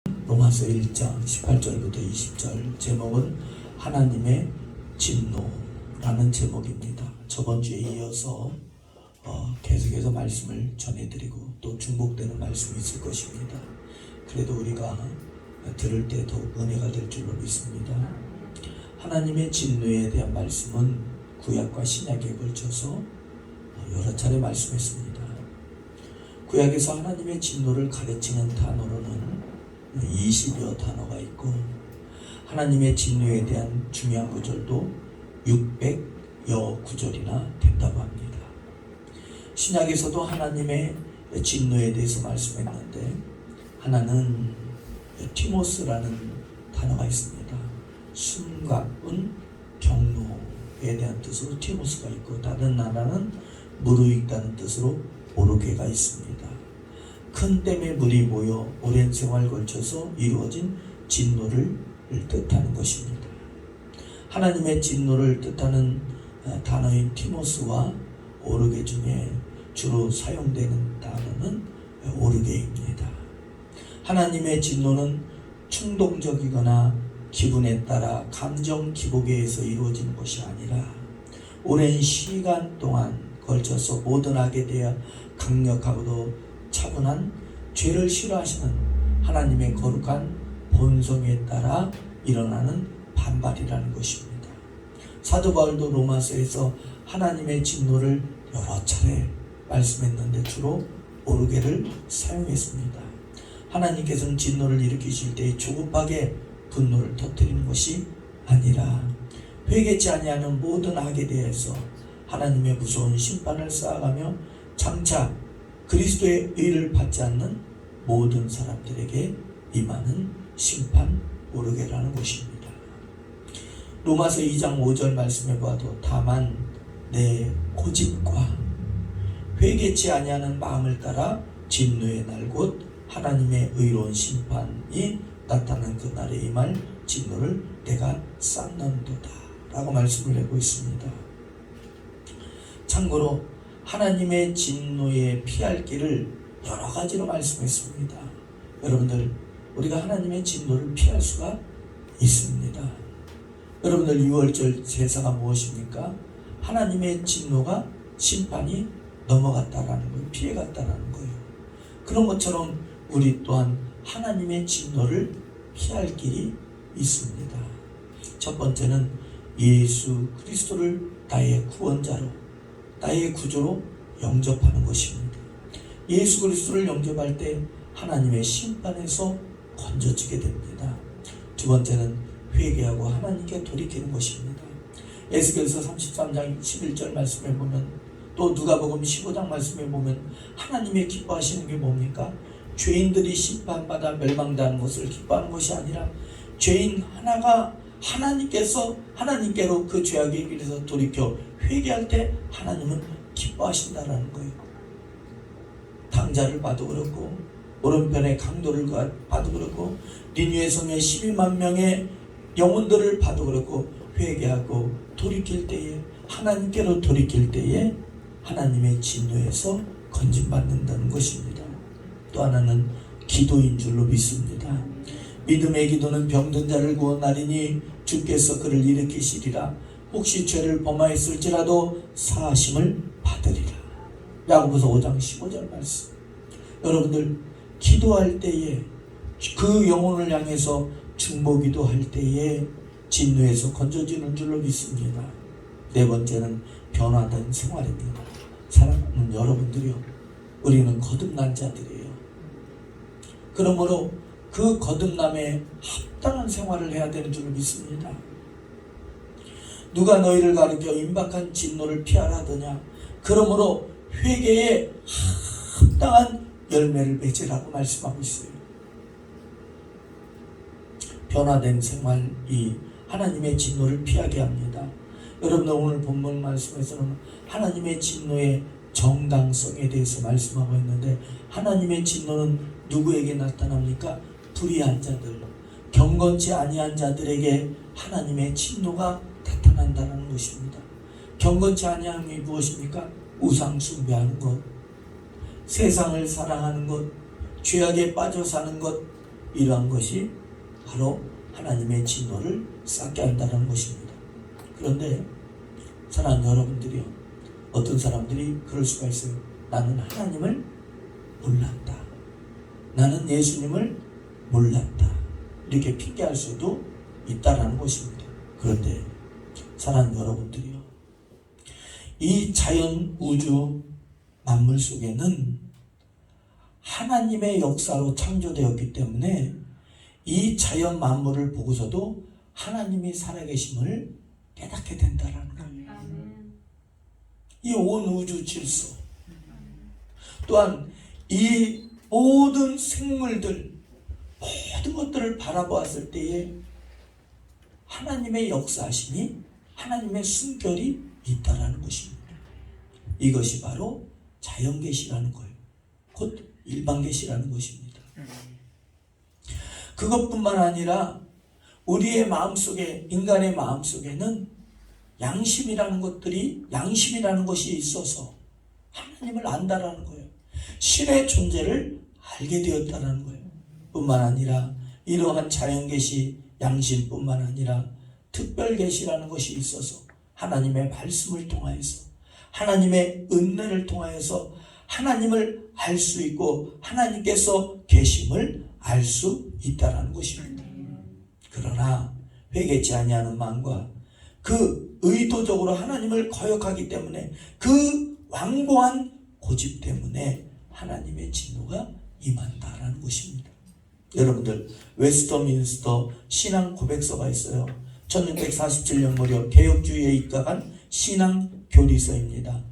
로마서 1장 18절부터 20절 제목은 하나님의 진노라는 제목입니다. 저번 주에 이어서 계속해서 말씀을 전해드리고 또 중복되는 말씀이 있을 것입니다. 그래도 우리가 들을 때 더욱 은혜가 될 줄로 믿습니다. 하나님의 진노에 대한 말씀은 구약과 신약에 걸쳐서 여러 차례 말씀했습니다. 구약에서 하나님의 진노를 가르치는 단어로는 20여 단어가 있고 하나님의 진노에 대한 중요한 구절도 600여 구절이나 된다고 합니다. 신약에서도 하나님의 진노에 대해서 말씀했는데 하나는 티모스라는 단어가 있습니다. 숨가쁜 경로에 대한 뜻으로 티모스가 있고 다른 하나는 무르익다는 뜻으로 오르게가 있습니다. 큰 댐에 물이 모여 오랜 세월 걸쳐서 이루어진 진노를 뜻하는 것입니다. 하나님의 진노를 뜻하는 단어인 티모스와 오르게 중에 주로 사용되는 단어는 오르게입니다. 하나님의 진노는 충동적이거나 기분에 따라 감정 기복에 의해서 이루어지는 것이 아니라 오랜 시간 동안 걸쳐서 모든 악에 대해 강력하고도 차분한 죄를 싫어하시는 하나님의 거룩한 본성에 따라 일어나는 반발이라는 것입니다. 사도 바울도 로마서에서 하나님의 진노를 여러 차례 말씀했는데 주로 오르게를 사용했습니다. 하나님께서는 진노를 일으키실 때 조급하게 분노를 터뜨리는 것이 아니라 회개치 아니하는 모든 악에 대해서 하나님의 무서운 심판을 쌓아가며 장차 그리스도의 의를 받지 않는 모든 사람들에게 임하는 심판 오르게라는 것입니다. 로마서 2장 5절 말씀해 봐도 다만 내 고집과 회개치 아니하는 마음을 따라 진노의 날 곧 하나님의 의로운 심판이 나타난 그날에 임할 진노를 내가 쌓는도다 라고 말씀을 하고 있습니다. 참고로 하나님의 진노에 피할 길을 여러 가지로 말씀했습니다. 여러분들 우리가 하나님의 진노를 피할 수가 있습니다. 여러분들 6월절 제사가 무엇입니까? 하나님의 진노가 심판이 넘어갔다라는 거예요. 피해갔다라는 거예요. 그런 것처럼 우리 또한 하나님의 진노를 피할 길이 있습니다. 첫 번째는 예수 그리스도를 나의 구원자로 나의 구조로 영접하는 것입니다. 예수 그리스도를 영접할 때 하나님의 심판에서 건져지게 됩니다. 두 번째는 회개하고 하나님께 돌이키는 것입니다. 에스겔서 33장 11절 말씀에 보면 또 누가복음 15장 말씀에 보면 하나님의 기뻐하시는 게 뭡니까? 죄인들이 심판받아 멸망당하는 것을 기뻐하는 것이 아니라 죄인 하나가 하나님께로 그 죄악의 길에서 돌이켜 회개할 때 하나님은 기뻐하신다라는 거예요. 당자를 봐도 그렇고 오른편의 강도를 봐도 그렇고 니느웨 성의 12만 명의 영혼들을 봐도 그렇고 회개하고 돌이킬 때에 하나님께로 돌이킬 때에 하나님의 진노에서 건진받는다는 것입니다. 또 하나는 기도인 줄로 믿습니다. 믿음의 기도는 병든 자를 구원하리니 주께서 그를 일으키시리라. 혹시 죄를 범하였을지라도 사하심을 받으리라. 야고보서 5장 15절 말씀. 여러분들 기도할 때에 그 영혼을 향해서 중보기도 할 때에 진노에서 건져지는 줄로 믿습니다. 네 번째는 변화된 생활입니다. 사랑하는 여러분들이요, 우리는 거듭난 자들이에요. 그러므로 그 거듭남에 합당한 생활을 해야 되는 줄로 믿습니다. 누가 너희를 가르쳐 임박한 진노를 피하라 하더냐? 그러므로 회개에 합당한 열매를 맺으라고 말씀하고 있어요. 변화된 생활이 하나님의 진노를 피하게 합니다. 여러분들 오늘 본문 말씀에서는 하나님의 진노의 정당성에 대해서 말씀하고 있는데 하나님의 진노는 누구에게 나타납니까? 불의한 자들, 경건치 아니한 자들에게 하나님의 진노가 나타난다는 것입니다. 경건치 아니함이 무엇입니까? 우상 숭배하는 것, 세상을 사랑하는 것, 죄악에 빠져 사는 것, 이러한 것이 바로 하나님의 진노를 쌓게 한다는 것입니다. 그런데 사랑하는 여러분들이요, 어떤 사람들이 그럴 수가 있어요. 나는 하나님을 몰랐다, 나는 예수님을 몰랐다, 이렇게 핑계할 수도 있다라는 것입니다. 그런데 사랑하는 여러분들이요, 이 자연 우주 만물 속에는 하나님의 역사로 창조되었기 때문에 이 자연 만물을 보고서도 하나님이 살아계심을 깨닫게 된다는 거예요. 이 온 우주 질서, 또한 이 모든 생물들, 모든 것들을 바라보았을 때에 하나님의 역사하심이, 하나님의 숨결이 있다라는 것입니다. 이것이 바로 자연계시라는 거예요. 곧 일반계시라는 것입니다. 그것뿐만 아니라 우리의 마음속에, 인간의 마음속에는 양심이라는 것이 있어서 하나님을 안다라는 거예요. 신의 존재를 알게 되었다는 거예요. 뿐만 아니라 이러한 자연계시, 양심뿐만 아니라 특별계시라는 것이 있어서 하나님의 말씀을 통하여서, 하나님의 은혜를 통하여서 하나님을 알 수 있고 하나님께서 계심을 알 수 있다는 것입니다. 그러나 회개치 아니하는 마음과 그 의도적으로 하나님을 거역하기 때문에, 그 완고한 고집 때문에 하나님의 진노가 임한다라는 것입니다. 여러분들, 웨스터민스터 신앙 고백서가 있어요. 1647년 무렵 개혁주의에 입각한 신앙 교리서입니다.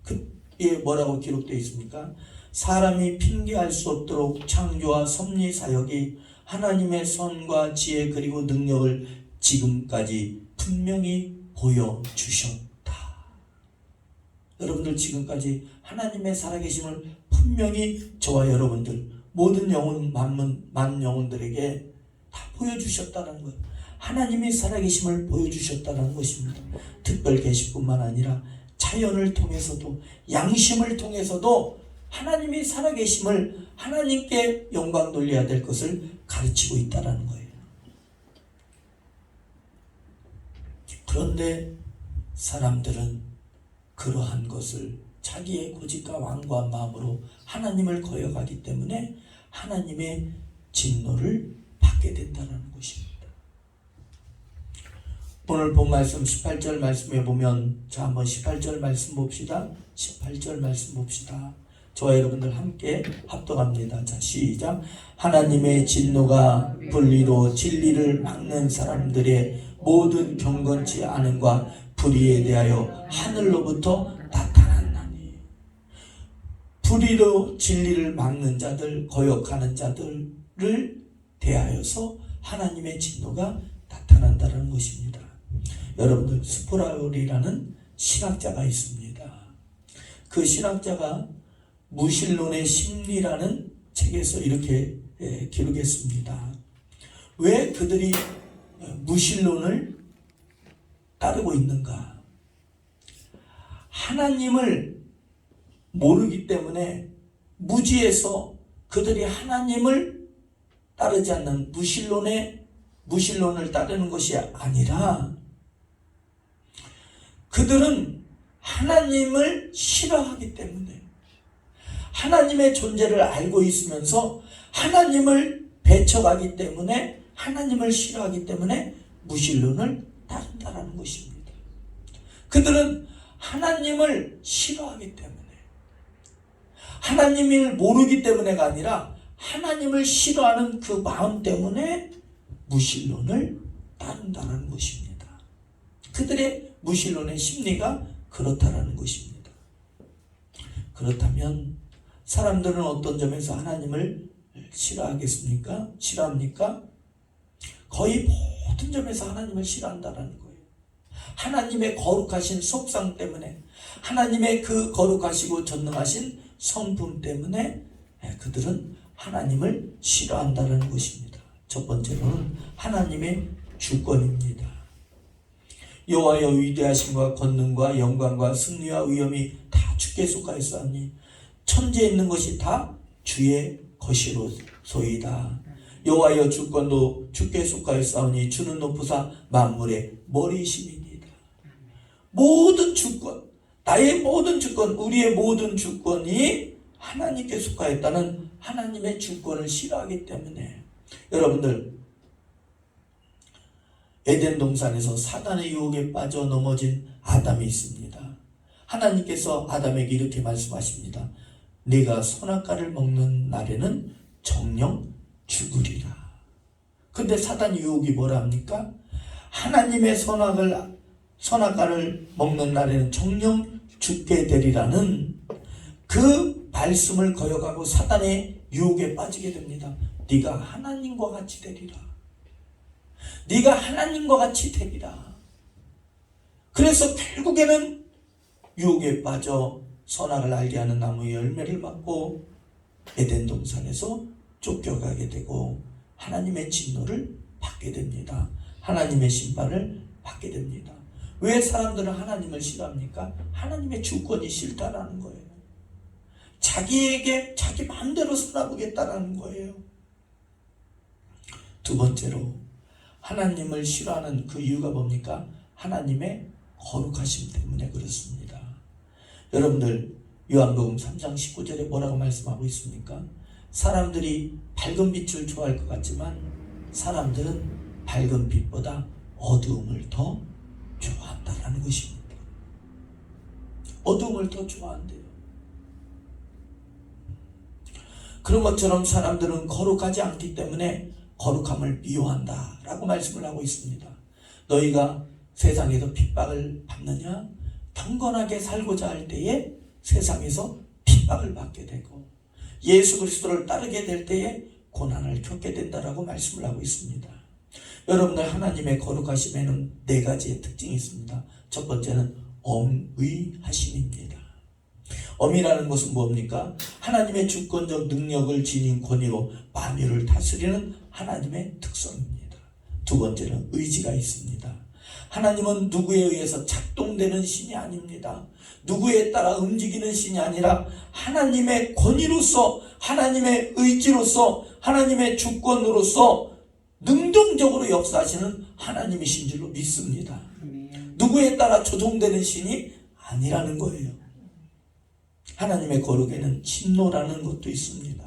그에 뭐라고 기록되어 있습니까? 사람이 핑계할 수 없도록 창조와 섭리 사역이 하나님의 선과 지혜 그리고 능력을 지금까지 분명히 보여주셨다. 여러분들, 지금까지 하나님의 살아계심을 분명히 저와 여러분들, 모든 영혼, 만 영혼들에게 다 보여주셨다는 거예요. 하나님이 살아계심을 보여주셨다는 것입니다. 특별 계시뿐만 아니라 자연을 통해서도, 양심을 통해서도 하나님이 살아계심을, 하나님께 영광 돌려야 될 것을 가르치고 있다는 거예요. 그런데 사람들은 그러한 것을 자기의 고집과 완고한 마음으로 하나님을 거역하기 때문에 하나님의 진노를 받게 된다는 것입니다. 오늘 본 말씀 18절 말씀에 보면, 자, 한번 18절 말씀 봅시다. 18절 말씀 봅시다. 저와 여러분들 함께 합독합니다. 자, 시작. 하나님의 진노가 불의로 진리를 막는 사람들의 모든 경건치 않음과 불의에 대하여 하늘로부터 나타났나니. 불의로 진리를 막는 자들, 거역하는 자들을 대하여서 하나님의 진노가 나타난다는 것입니다. 여러분들, 스포라울이라는 신학자가 있습니다. 그 신학자가 무신론의 심리라는 책에서 이렇게 기록했습니다. 왜 그들이 무신론을 따르고 있는가? 하나님을 모르기 때문에 무지에서 그들이 하나님을 따르지 않는 무신론을 따르는 것이 아니라, 그들은 하나님을 싫어하기 때문에, 하나님의 존재를 알고 있으면서 하나님을 배척하기 때문에, 하나님을 싫어하기 때문에 무신론을 따른다는 것입니다. 그들은 하나님을 싫어하기 때문에, 하나님을 모르기 때문에가 아니라 하나님을 싫어하는 그 마음 때문에 무신론을 따른다는 것입니다. 그들의 무신론의 심리가 그렇다는 것입니다. 그렇다면 사람들은 어떤 점에서 하나님을 싫어하겠습니까? 싫어합니까? 거의 모든 점에서 하나님을 싫어한다는 거예요. 하나님의 거룩하신 속상 때문에, 하나님의 그 거룩하시고 전능하신 성품 때문에 그들은 하나님을 싫어한다는 것입니다. 첫 번째로는 하나님의 주권입니다. 여호와여 위대하심과 권능과 영광과 승리와 위엄이 다 주께 속하였사오니 천지에 있는 것이 다 주의 것이로소이다. 여호와여 주권도 주께 속하였사오니 주는 높으사 만물의 머리이시니이다. 모든 주권, 나의 모든 주권, 우리의 모든 주권이 하나님께 속하였다는 하나님의 주권을 싫어하기 때문에 여러분들 에덴 동산에서 사단의 유혹에 빠져 넘어진 아담이 있습니다. 하나님께서 아담에게 이렇게 말씀하십니다. 네가 선악과를 먹는 날에는 정령 죽으리라. 근데 사단 유혹이 뭐라 합니까? 하나님의 선악과를 먹는 날에는 정령 죽게 되리라는 그 말씀을 거역하고 사단의 유혹에 빠지게 됩니다. 네가 하나님과 같이 되리라. 네가 하나님과 같이 되리라. 그래서 결국에는 유혹에 빠져 선악을 알게 하는 나무의 열매를 맞고 에덴 동산에서 쫓겨가게 되고 하나님의 진노를 받게 됩니다. 하나님의 심판을 받게 됩니다. 왜 사람들은 하나님을 싫어합니까? 하나님의 주권이 싫다라는 거예요. 자기에게 자기 마음대로 살아보겠다라는 거예요. 두 번째로 하나님을 싫어하는 그 이유가 뭡니까? 하나님의 거룩하심 때문에 그렇습니다. 여러분들 요한복음 3장 19절에 뭐라고 말씀하고 있습니까? 사람들이 밝은 빛을 좋아할 것 같지만 사람들은 밝은 빛보다 어두움을 더 좋아한다라는 것입니다. 어두움을 더 좋아한대요. 그런 것처럼 사람들은 거룩하지 않기 때문에 거룩함을 미워한다라고 말씀을 하고 있습니다. 너희가 세상에서 핍박을 받느냐? 경건하게 살고자 할 때에 세상에서 핍박을 받게 되고 예수 그리스도를 따르게 될 때에 고난을 겪게 된다라고 말씀을 하고 있습니다. 여러분들 하나님의 거룩하심에는 네 가지의 특징이 있습니다. 첫 번째는 엄의하심입니다. 엄이라는 것은 뭡니까? 하나님의 주권적 능력을 지닌 권위로 만유를 다스리는 하나님의 특성입니다. 두 번째는 의지가 있습니다. 하나님은 누구에 의해서 작동되는 신이 아닙니다. 누구에 따라 움직이는 신이 아니라 하나님의 권위로서, 하나님의 의지로서, 하나님의 주권으로서 능동적으로 역사하시는 하나님이신 줄로 믿습니다. 누구에 따라 조종되는 신이 아니라는 거예요. 하나님의 거룩에는 진노라는 것도 있습니다.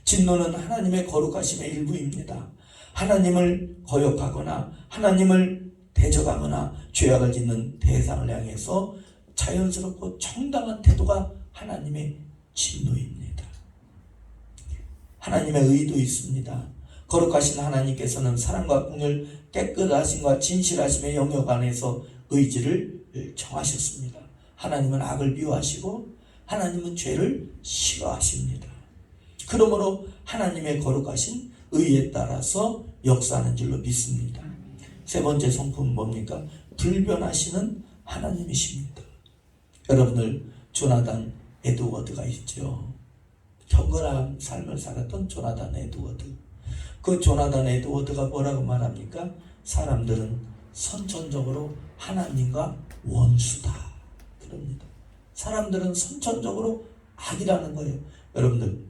진노는 하나님의 거룩하심의 일부입니다. 하나님을 거역하거나 하나님을 대적하거나 죄악을 짓는 대상을 향해서 자연스럽고 정당한 태도가 하나님의 진노입니다. 하나님의 의도 있습니다. 거룩하신 하나님께서는 사랑과 공의, 깨끗하심과 진실하심의 영역 안에서 의지를 정하셨습니다. 하나님은 악을 미워하시고 하나님은 죄를 싫어하십니다. 그러므로 하나님의 거룩하신 의에 따라서 역사하는 줄로 믿습니다. 세 번째 성품은 뭡니까? 불변하시는 하나님이십니다. 여러분들 조나단 에드워드가 있죠. 경건한 삶을 살았던 조나단 에드워드. 그 조나단 에드워드가 뭐라고 말합니까? 사람들은 선천적으로 하나님과 원수다 그럽니다. 사람들은 선천적으로 악이라는 거예요. 여러분들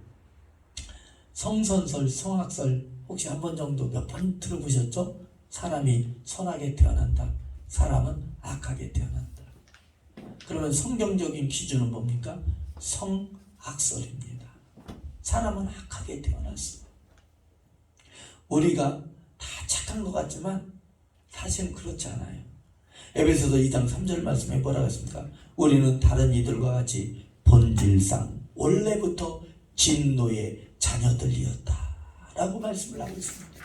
성선설, 성악설 혹시 한 번 정도 몇 번 들어보셨죠? 사람이 선하게 태어난다. 사람은 악하게 태어난다. 그러면 성경적인 기준은 뭡니까? 성악설입니다. 사람은 악하게 태어났어. 우리가 다 착한 것 같지만 사실은 그렇지 않아요. 에베소서 2장 3절 말씀에 뭐라고 했습니까? 우리는 다른 이들과 같이 본질상 원래부터 진노의 자녀들이었다 라고 말씀을 하고 있습니다.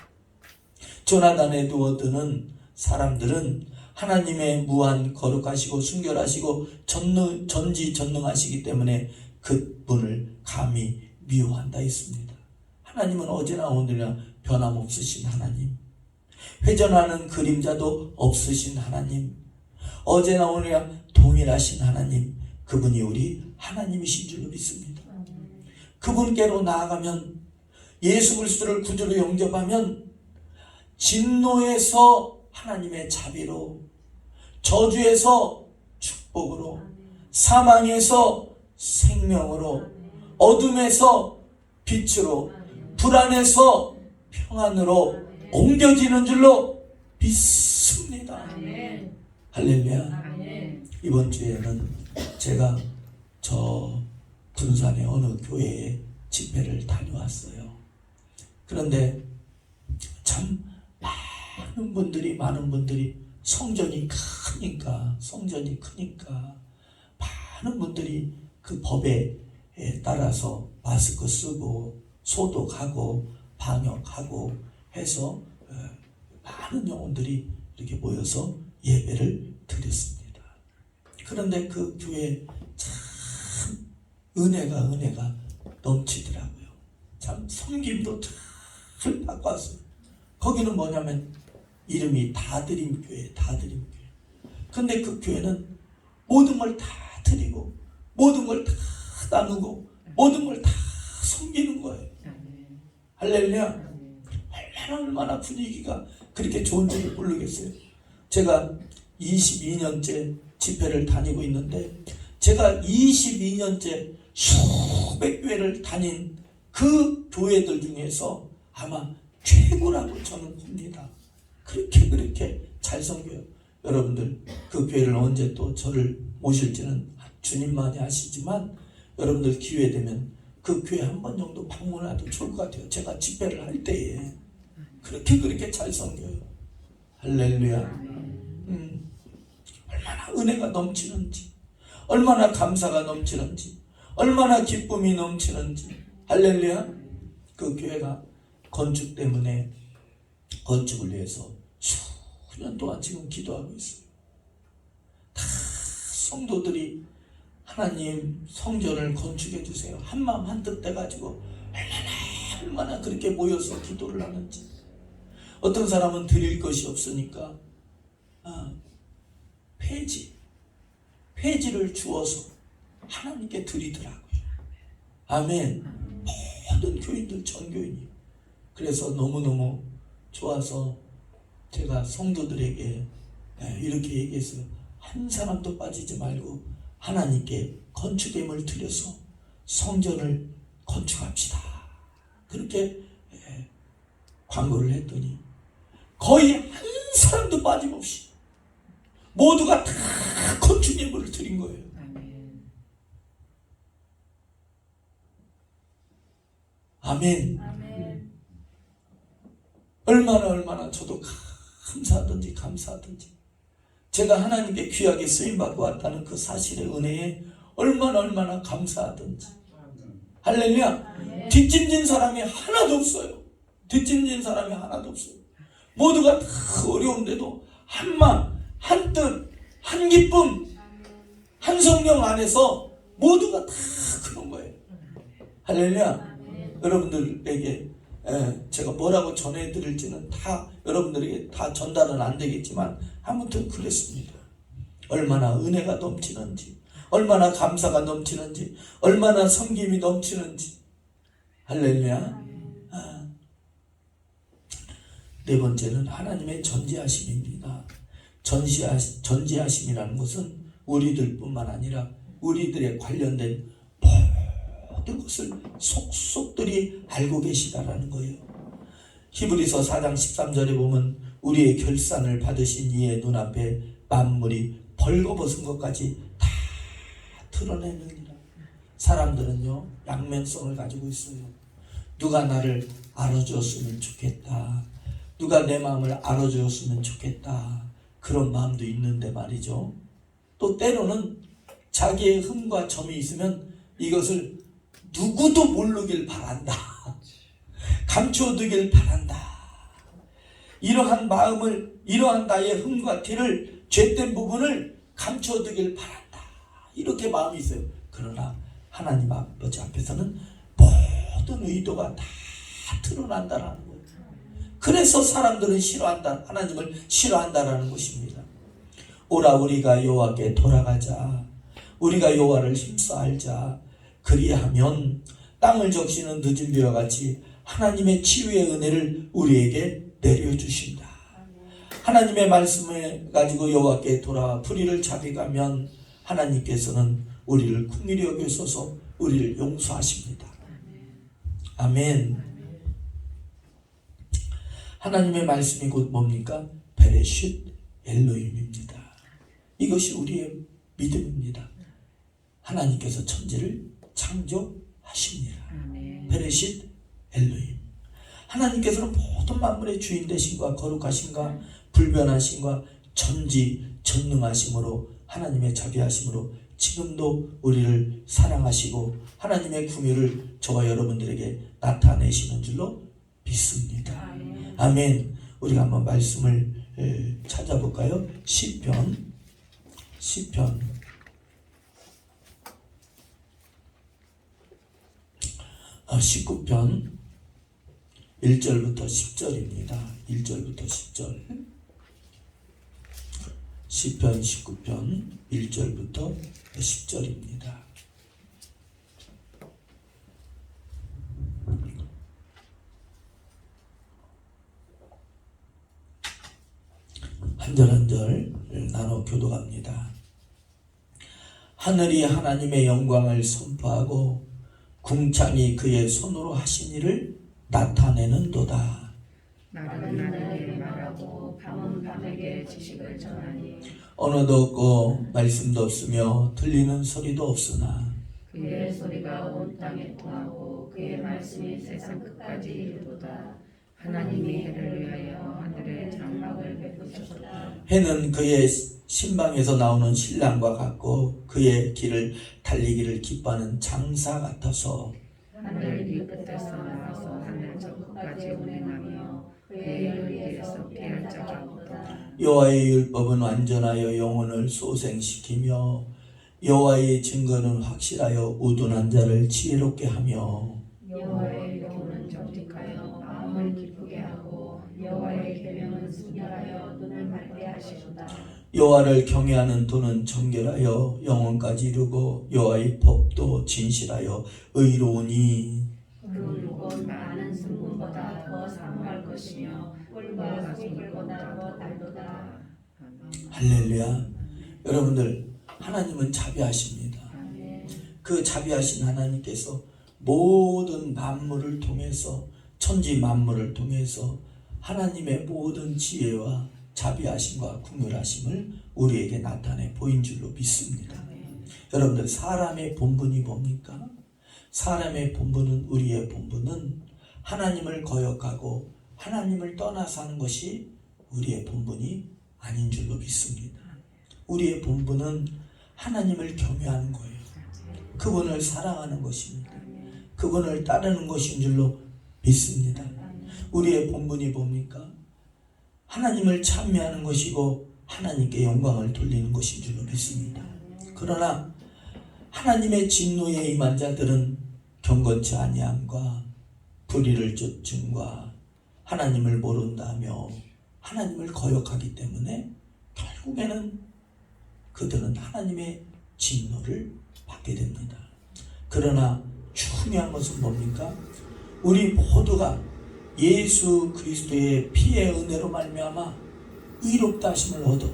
조나단 에드워드는 사람들은 하나님의 무한 거룩하시고 순결하시고 전지전능하시기 때문에 그분을 감히 미워한다 했습니다. 하나님은 어제나 오늘이나 변함없으신 하나님, 회전하는 그림자도 없으신 하나님, 어제나 오늘이나 동일하신 하나님, 그분이 우리 하나님이신 줄로 믿습니다. 그분께로 나아가면, 예수 그리스도를 구주로 영접하면 진노에서 하나님의 자비로, 저주에서 축복으로, 사망에서 생명으로, 어둠에서 빛으로, 불안에서 평안으로 옮겨지는 줄로 믿습니다. 할렐루야. 이번 주에는 제가 저 군산의 어느 교회에 집회를 다녀왔어요. 그런데 참 많은 분들이 성전이 크니까 많은 분들이 그 법에 따라서 마스크 쓰고 소독하고 방역하고 해서 많은 영혼들이 이렇게 모여서 예배를 드렸습니다. 그런데 그 교회 참 은혜가 넘치더라고요. 참 섬김도 잘 바꿨어요. 거기는 뭐냐면 이름이 다드림교회. 근데 그 교회는 모든 걸 다 드리고 모든 걸 다 나누고 모든 걸 다 섬기는 거예요. 할렐루야. 얼마나 분위기가 그렇게 좋은지 모르겠어요. 제가 22년째 집회를 다니고 있는데 제가 22년째 수백 교회를 다닌 그 교회들 중에서 아마 최고라고 저는 봅니다. 그렇게 잘 섬겨요. 여러분들 그 교회를 언제 또 저를 모실지는 주님만이 아시지만 여러분들 기회 되면 그 교회 한 번 정도 방문해도 좋을 것 같아요. 제가 집회를 할 때에 그렇게 잘 섬겨요. 할렐루야. 얼마나 은혜가 넘치는지, 얼마나 감사가 넘치는지, 얼마나 기쁨이 넘치는지. 할렐루야. 그 교회가 건축 때문에 건축을 위해서 수년 동안 지금 기도하고 있어요. 다 성도들이 하나님 성전을 건축해 주세요. 한마음 한뜻 돼가지고 얼마나 그렇게 모여서 기도를 하는지. 어떤 사람은 드릴 것이 없으니까 폐지를 주어서 하나님께 드리더라고요. 아멘. 모든 교인들 전교인이. 그래서 너무너무 좋아서 제가 성도들에게 이렇게 얘기했어요. 한 사람도 빠지지 말고 하나님께 건축임을 드려서 성전을 건축합시다. 그렇게 광고를 했더니 거의 한 사람도 빠짐없이 모두가 다 건축 예물을 드린 거예요. 아멘. 얼마나 저도 감사하든지 제가 하나님께 귀하게 쓰임받고 왔다는 그 사실의 은혜에 얼마나 감사하든지. 할렐루야. 뒷짐진 사람이 하나도 없어요. 모두가 다 어려운데도 한 마음, 한 뜻, 한 기쁨, 한 성령 안에서 모두가 다 그런 거예요. 할렐루야. 여러분들에게 제가 뭐라고 전해드릴지는 다 여러분들에게 다 전달은 안 되겠지만 아무튼 그랬습니다. 얼마나 은혜가 넘치는지, 얼마나 감사가 넘치는지, 얼마나 섬김이 넘치는지. 할렐루야. 네 번째는 하나님의 전지하심입니다. 전지하심이라는 것은 우리들뿐만 아니라 우리들에 관련된 모든 것을 속속들이 알고 계시다라는 거예요. 히브리서 4장 13절에 보면 우리의 결산을 받으신 이의 눈앞에 만물이 벌거벗은 것까지 다 드러내느니라. 사람들은요 양면성을 가지고 있어요. 누가 나를 알아주었으면 좋겠다. 누가 내 마음을 알아주었으면 좋겠다. 그런 마음도 있는데 말이죠. 또 때로는 자기의 흠과 점이 있으면 이것을 누구도 모르길 바란다. 감춰두길 바란다. 이러한 마음을, 이러한 나의 흠과 티를, 죄된 부분을 감춰두길 바란다. 이렇게 마음이 있어요. 그러나 하나님 아버지 앞에서는 모든 의도가 다 드러난다라는 거예요. 그래서 사람들은 싫어한다. 하나님을 싫어한다라는 것입니다. 오라 우리가 여호와께 돌아가자. 우리가 여호와를 힘써 알자. 그리하면 땅을 적시는 늦은 비와 같이 하나님의 치유의 은혜를 우리에게 내려주신다. 하나님의 말씀을 가지고 여호와께 돌아와 불의를 자비가면 하나님께서는 우리를 긍휼히 여기소서 우리를 용서하십니다. 아멘. 하나님의 말씀이 곧 뭡니까? 베레쉿 엘로힘입니다. 이것이 우리의 믿음입니다. 하나님께서 천지를 창조하시니라. 베레쉿 엘로힘. 하나님께서는 모든 만물의 주인 되심과 거룩하심과 불변하심과 전지전능하심으로 하나님의 자비하심으로 지금도 우리를 사랑하시고 하나님의 긍휼을 저와 여러분들에게 나타내시는 줄로 믿습니다. 아멘. 우리가 한번 말씀을 찾아볼까요? 시편 19편 1절부터 10절입니다. 1절부터 10절. 시편 19편 1절부터 10절입니다. 한 절 한 절 나눠 교독합니다. 하늘이 하나님의 영광을 선포하고 궁창이 그의 손으로 하신 일을 나타내는도다. 날은 날에게 말하고 밤은 밤에게 지식을 전하니 언어도 없고 말씀도 없으며 들리는 소리도 없으나 그의 소리가 온 땅에 통하고 그의 말씀이 세상 끝까지 이르도다. 하나님이 해를 위하여 하늘에 장막을 베푸셨다. 해는 그의 신방에서 나오는 신랑과 같고 그의 길을 달리기를 기뻐하는 장사 같아서 하늘 이 끝에서 나와서 하늘 저 끝까지 운행하며 그의 열기에서 피할 자가 없다. 여호와의 율법은 완전하여 영혼을 소생시키며 여호와의 증거는 확실하여 우둔한 자를 지혜롭게 하며 여호와의 교훈은 정직하여 마음을 기쁘게 하고 여호와의 계명은 순결하여 눈을 맑게 하시도다. 여호와를 경외하는 도는 정결하여 영혼까지 이루고 여호와의 법도 진실하여 의로우니 그 많은 승분보다 더 사모할 것이며 꿀과 소금보다 더 달도다. 할렐루야. 여러분들 하나님은 자비하십니다. 그 자비하신 하나님께서 모든 만물을 통해서 천지 만물을 통해서 하나님의 모든 지혜와 자비하심과 긍휼하심을 우리에게 나타내 보인 줄로 믿습니다. 여러분들 사람의 본분이 뭡니까? 사람의 본분은 우리의 본분은 하나님을 거역하고 하나님을 떠나 사는 것이 우리의 본분이 아닌 줄로 믿습니다. 우리의 본분은 하나님을 경외하는 거예요. 그분을 사랑하는 것입니다. 그분을 따르는 것인 줄로 믿습니다. 우리의 본분이 뭡니까? 하나님을 찬미하는 것이고 하나님께 영광을 돌리는 것인 줄로 믿습니다. 그러나 하나님의 진노에 임한 자들은 경건치 아니함과 불의를 쫓음과 하나님을 모른다며 하나님을 거역하기 때문에 결국에는 그들은 하나님의 진노를 받게 됩니다. 그러나 중요한 것은 뭡니까? 우리 모두가 예수 그리스도의 피의 은혜로 말미암아 의롭다 하심을 얻어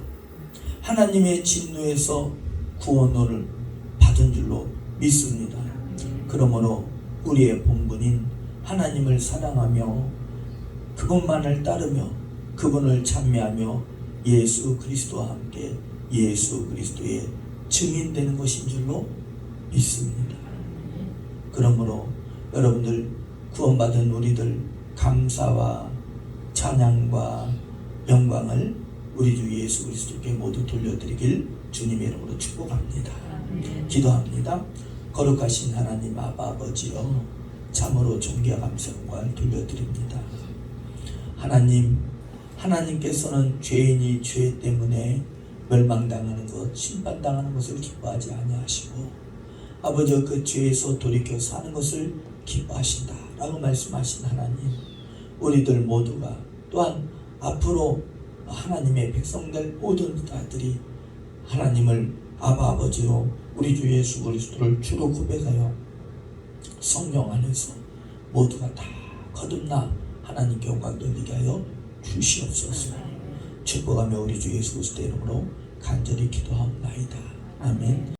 하나님의 진노에서 구원을 받은 줄로 믿습니다. 그러므로 우리의 본분인 하나님을 사랑하며 그분만을 따르며 그분을 찬미하며 예수 그리스도와 함께 예수 그리스도의 증인되는 것인 줄로 믿습니다. 그러므로 여러분들 구원받은 우리들 감사와 찬양과 영광을 우리 주 예수 그리스도께 모두 돌려드리길 주님의 이름으로 축복합니다. 기도합니다. 거룩하신 하나님 아버지여 참으로 존귀와 감사를 돌려드립니다. 하나님께서는 죄인이 죄 때문에 멸망당하는 것, 심판당하는 것을 기뻐하지 아니하시고 아버지 그 죄에서 돌이켜 사는 것을 기뻐하신다 라고 말씀하신 하나님, 우리들 모두가 또한 앞으로 하나님의 백성들 모든 자들이 하나님을 아버지로 우리 주 예수 그리스도를 주로 고백하여 성령 안에서 모두가 다 거듭나 하나님께 영광 돌리게 하여 주시옵소서. 축복하며 우리 주 예수 그리스도 이름으로 간절히 기도하옵나이다. 아멘.